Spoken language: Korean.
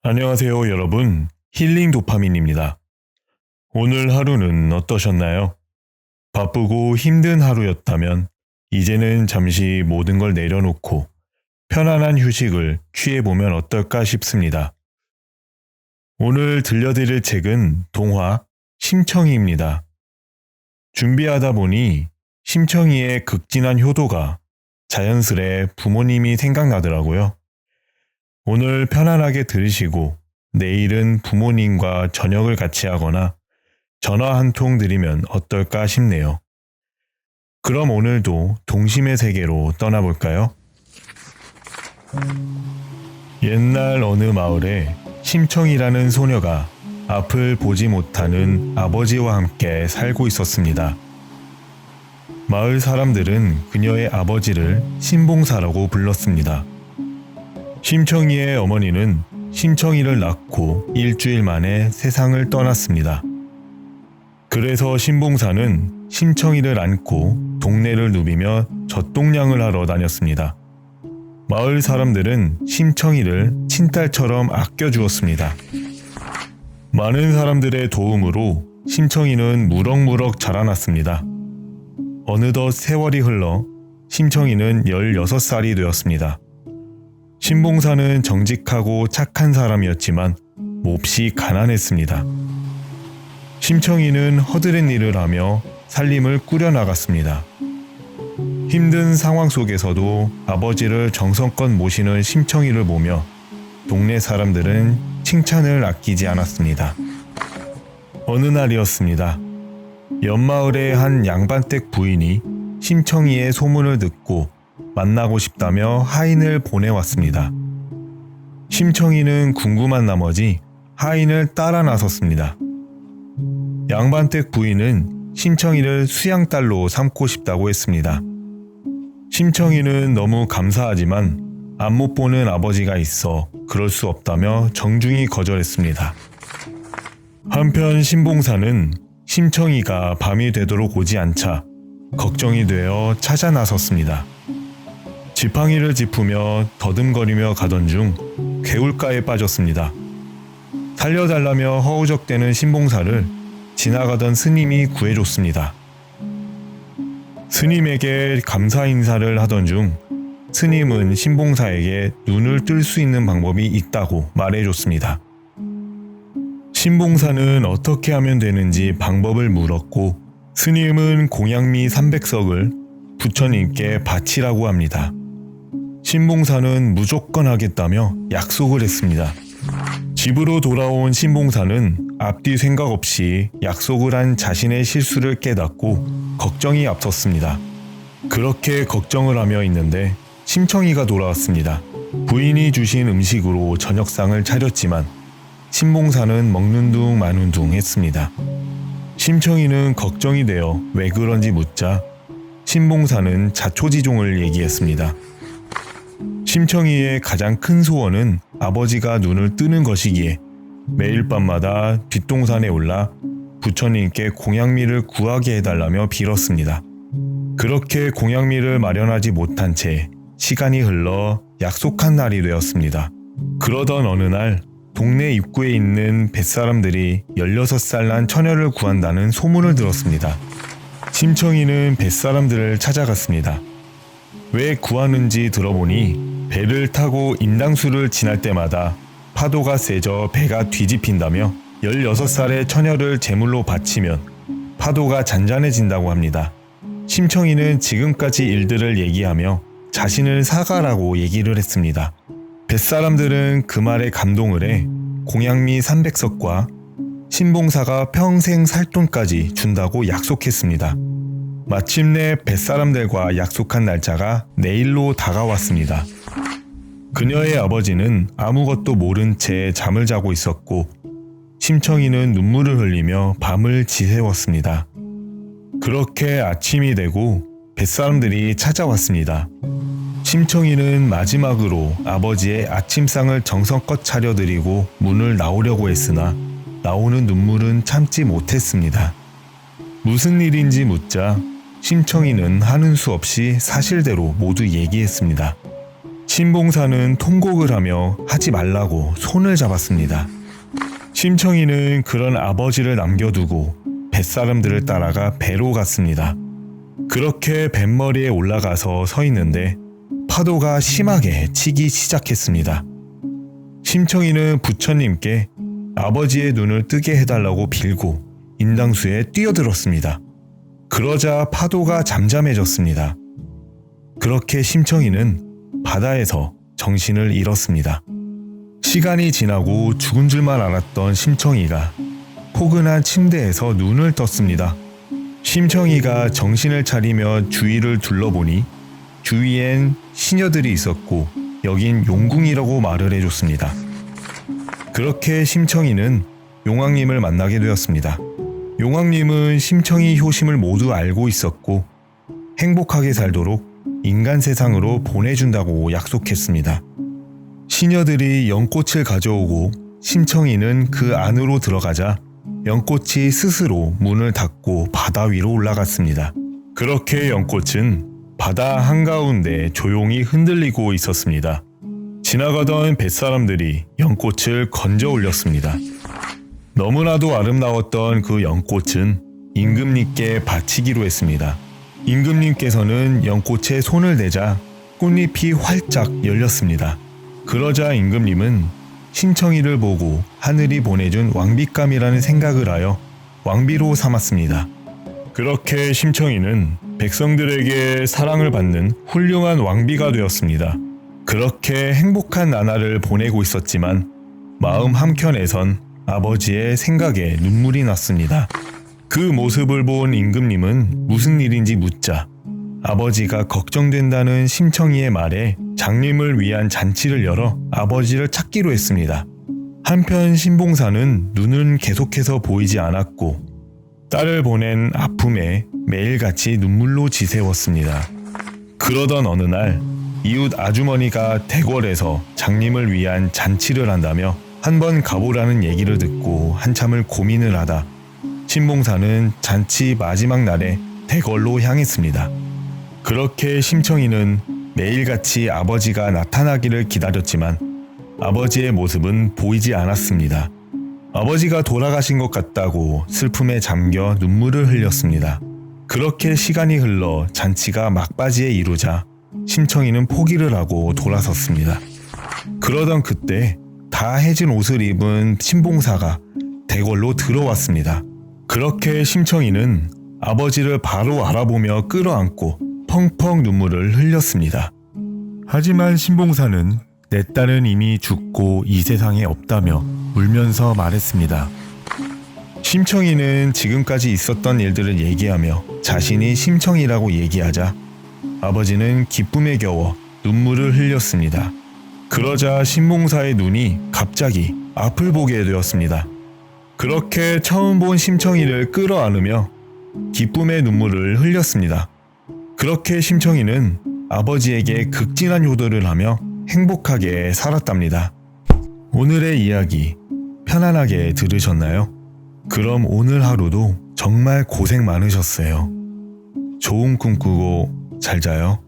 안녕하세요, 여러분. 힐링 도파민입니다. 오늘 하루는 어떠셨나요? 바쁘고 힘든 하루였다면 이제는 잠시 모든 걸 내려놓고 편안한 휴식을 취해보면 어떨까 싶습니다. 오늘 들려드릴 책은 동화 심청이입니다. 준비하다 보니 심청이의 극진한 효도가 자연스레 부모님이 생각나더라고요. 오늘 편안하게 들으시고 내일은 부모님과 저녁을 같이 하거나 전화 한 통 드리면 어떨까 싶네요. 그럼 오늘도 동심의 세계로 떠나볼까요? 옛날 어느 마을에 심청이라는 소녀가 앞을 보지 못하는 아버지와 함께 살고 있었습니다. 마을 사람들은 그녀의 아버지를 신봉사라고 불렀습니다. 심청이의 어머니는 심청이를 낳고 일주일 만에 세상을 떠났습니다. 그래서 신봉사는 심청이를 안고 동네를 누비며 젖동량을 하러 다녔습니다. 마을 사람들은 심청이를 친딸처럼 아껴주었습니다. 많은 사람들의 도움으로 심청이는 무럭무럭 자라났습니다. 어느덧 세월이 흘러 심청이는 16살이 되었습니다. 신봉사는 정직하고 착한 사람이었지만 몹시 가난했습니다. 심청이는 허드렛 일을 하며 살림을 꾸려나갔습니다. 힘든 상황 속에서도 아버지를 정성껏 모시는 심청이를 보며 동네 사람들은 칭찬을 아끼지 않았습니다. 어느 날이었습니다. 옆마을의 한 양반댁 부인이 심청이의 소문을 듣고 만나고 싶다며 하인을 보내왔습니다. 심청이는 궁금한 나머지 하인을 따라 나섰습니다. 양반댁 부인은 심청이를 수양딸로 삼고 싶다고 했습니다. 심청이는 너무 감사하지만 안못 보는 아버지가 있어 그럴 수 없다며 정중히 거절했습니다. 한편 신봉사는 심청이가 밤이 되도록 오지 않자 걱정이 되어 찾아 나섰습니다. 지팡이를 짚으며 더듬거리며 가던 중 개울가에 빠졌습니다. 살려달라며 허우적대는 신봉사를 지나가던 스님이 구해줬습니다. 스님에게 감사 인사를 하던 중 스님은 신봉사에게 눈을 뜰 수 있는 방법이 있다고 말해줬습니다. 신봉사는 어떻게 하면 되는지 방법을 물었고 스님은 공양미 300석을 부처님께 바치라고 합니다. 신봉사는 무조건 하겠다며 약속을 했습니다. 집으로 돌아온 신봉사는 앞뒤 생각 없이 약속을 한 자신의 실수를 깨닫고 걱정이 앞섰습니다. 그렇게 걱정을 하며 있는데 심청이가 돌아왔습니다. 부인이 주신 음식으로 저녁상을 차렸지만 신봉사는 먹는 둥 마는 둥 했습니다. 심청이는 걱정이 되어 왜 그런지 묻자 신봉사는 자초지종을 얘기했습니다. 심청이의 가장 큰 소원은 아버지가 눈을 뜨는 것이기에 매일 밤마다 뒷동산에 올라 부처님께 공양미를 구하게 해달라며 빌었습니다. 그렇게 공양미를 마련하지 못한 채 시간이 흘러 약속한 날이 되었습니다. 그러던 어느 날 동네 입구에 있는 뱃사람들이 16살 난 처녀를 구한다는 소문을 들었습니다. 심청이는 뱃사람들을 찾아갔습니다. 왜 구하는지 들어보니 배를 타고 인당수를 지날 때마다 파도가 세져 배가 뒤집힌다며 16살의 처녀를 제물로 바치면 파도가 잔잔해진다고 합니다. 심청이는 지금까지 일들을 얘기하며 자신을 사과라고 얘기를 했습니다. 뱃사람들은 그 말에 감동을 해 공양미 300석과 신봉사가 평생 살 돈까지 준다고 약속했습니다. 마침내 뱃사람들과 약속한 날짜가 내일로 다가왔습니다. 그녀의 아버지는 아무것도 모른 채 잠을 자고 있었고 심청이는 눈물을 흘리며 밤을 지새웠습니다. 그렇게 아침이 되고 뱃사람들이 찾아왔습니다. 심청이는 마지막으로 아버지의 아침상을 정성껏 차려드리고 문을 나오려고 했으나 나오는 눈물은 참지 못했습니다. 무슨 일인지 묻자 심청이는 하는 수 없이 사실대로 모두 얘기했습니다. 신봉사는 통곡을 하며 하지 말라고 손을 잡았습니다. 심청이는 그런 아버지를 남겨두고 뱃사람들을 따라가 배로 갔습니다. 그렇게 뱃머리에 올라가서 서 있는데 파도가 심하게 치기 시작했습니다. 심청이는 부처님께 아버지의 눈을 뜨게 해달라고 빌고 인당수에 뛰어들었습니다. 그러자 파도가 잠잠해졌습니다. 그렇게 심청이는 바다에서 정신을 잃었습니다. 시간이 지나고 죽은 줄만 알았던 심청이가 포근한 침대에서 눈을 떴습니다. 심청이가 정신을 차리며 주위를 둘러보니 주위엔 시녀들이 있었고 여긴 용궁이라고 말을 해줬습니다. 그렇게 심청이는 용왕님을 만나게 되었습니다. 용왕님은 심청이 효심을 모두 알고 있었고 행복하게 살도록 인간 세상으로 보내준다고 약속했습니다. 시녀들이 연꽃을 가져오고 심청이는 그 안으로 들어가자 연꽃이 스스로 문을 닫고 바다 위로 올라갔습니다. 그렇게 연꽃은 바다 한가운데 조용히 흔들리고 있었습니다. 지나가던 뱃사람들이 연꽃을 건져 올렸습니다. 너무나도 아름다웠던 그 연꽃은 임금님께 바치기로 했습니다. 임금님께서는 연꽃에 손을 대자 꽃잎이 활짝 열렸습니다. 그러자 임금님은 심청이를 보고 하늘이 보내준 왕빗감이라는 생각을 하여 왕비로 삼았습니다. 그렇게 심청이는 백성들에게 사랑을 받는 훌륭한 왕비가 되었습니다. 그렇게 행복한 나날을 보내고 있었지만 마음 한켠에선 아버지의 생각에 눈물이 났습니다. 그 모습을 본 임금님은 무슨 일인지 묻자 아버지가 걱정된다는 심청이의 말에 장님을 위한 잔치를 열어 아버지를 찾기로 했습니다. 한편 신봉사는 눈은 계속해서 보이지 않았고 딸을 보낸 아픔에 매일같이 눈물로 지새웠습니다. 그러던 어느 날 이웃 아주머니가 대궐에서 장님을 위한 잔치를 한다며 한번 가보라는 얘기를 듣고 한참을 고민을 하다 신봉사는 잔치 마지막 날에 대궐로 향했습니다. 그렇게 심청이는 매일같이 아버지가 나타나기를 기다렸지만 아버지의 모습은 보이지 않았습니다. 아버지가 돌아가신 것 같다고 슬픔에 잠겨 눈물을 흘렸습니다. 그렇게 시간이 흘러 잔치가 막바지에 이르자 심청이는 포기를 하고 돌아섰습니다. 그러던 그때 다 해진 옷을 입은 신봉사가 대궐로 들어왔습니다. 그렇게 심청이는 아버지를 바로 알아보며 끌어안고 펑펑 눈물을 흘렸습니다. 하지만 신봉사는 내 딸은 이미 죽고 이 세상에 없다며 울면서 말했습니다. 심청이는 지금까지 있었던 일들을 얘기하며 자신이 심청이라고 얘기하자 아버지는 기쁨에 겨워 눈물을 흘렸습니다. 그러자 신봉사의 눈이 갑자기 앞을 보게 되었습니다. 그렇게 처음 본 심청이를 끌어안으며 기쁨의 눈물을 흘렸습니다. 그렇게 심청이는 아버지에게 극진한 효도를 하며 행복하게 살았답니다. 오늘의 이야기 편안하게 들으셨나요? 그럼 오늘 하루도 정말 고생 많으셨어요. 좋은 꿈 꾸고 잘 자요.